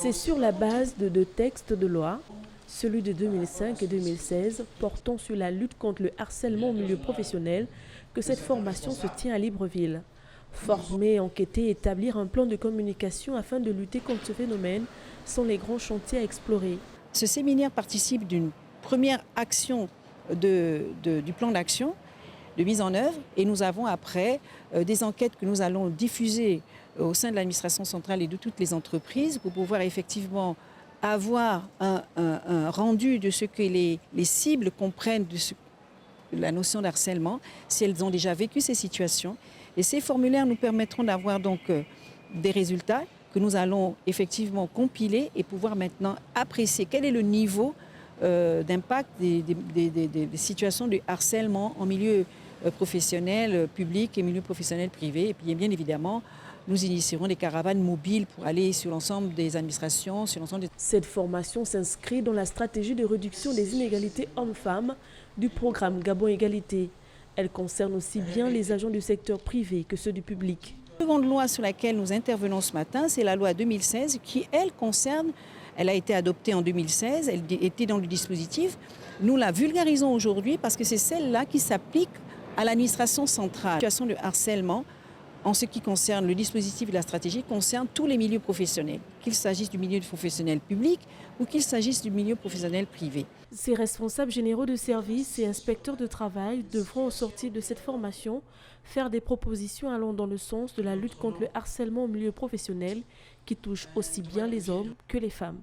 C'est sur la base de deux textes de loi, celui de 2005 et 2016, portant sur la lutte contre le harcèlement au milieu professionnel, que cette formation se tient à Libreville. Former, enquêter et établir un plan de communication afin de lutter contre ce phénomène sont les grands chantiers à explorer. Ce séminaire participe d'une première action du plan d'action de mise en œuvre et nous avons après des enquêtes que nous allons diffuser au sein de l'administration centrale et de toutes les entreprises pour pouvoir effectivement avoir un rendu de ce que les cibles comprennent de la notion d'harcèlement, si elles ont déjà vécu ces situations. Et ces formulaires nous permettront d'avoir donc des résultats que nous allons effectivement compiler et pouvoir maintenant apprécier quel est le niveau d'impact des situations de harcèlement en milieu professionnel public et milieu professionnel privé. Et puis bien évidemment, nous initierons des caravanes mobiles pour aller sur l'ensemble des administrations, sur l'ensemble des... Cette formation s'inscrit dans la stratégie de réduction des inégalités hommes-femmes du programme Gabon Égalité. Elle concerne aussi bien les agents du secteur privé que ceux du public. La seconde loi sur laquelle nous intervenons ce matin, c'est la loi 2016 qui, elle, concerne, elle a été adoptée en 2016, elle était dans le dispositif. Nous la vulgarisons aujourd'hui parce que c'est celle-là qui s'applique à l'administration centrale. La situation de harcèlement, en ce qui concerne le dispositif et la stratégie, concerne tous les milieux professionnels, qu'il s'agisse du milieu professionnel public ou qu'il s'agisse du milieu professionnel privé. Ces responsables généraux de services et inspecteurs de travail devront, au sortir de cette formation, faire des propositions allant dans le sens de la lutte contre le harcèlement au milieu professionnel qui touche aussi bien les hommes que les femmes.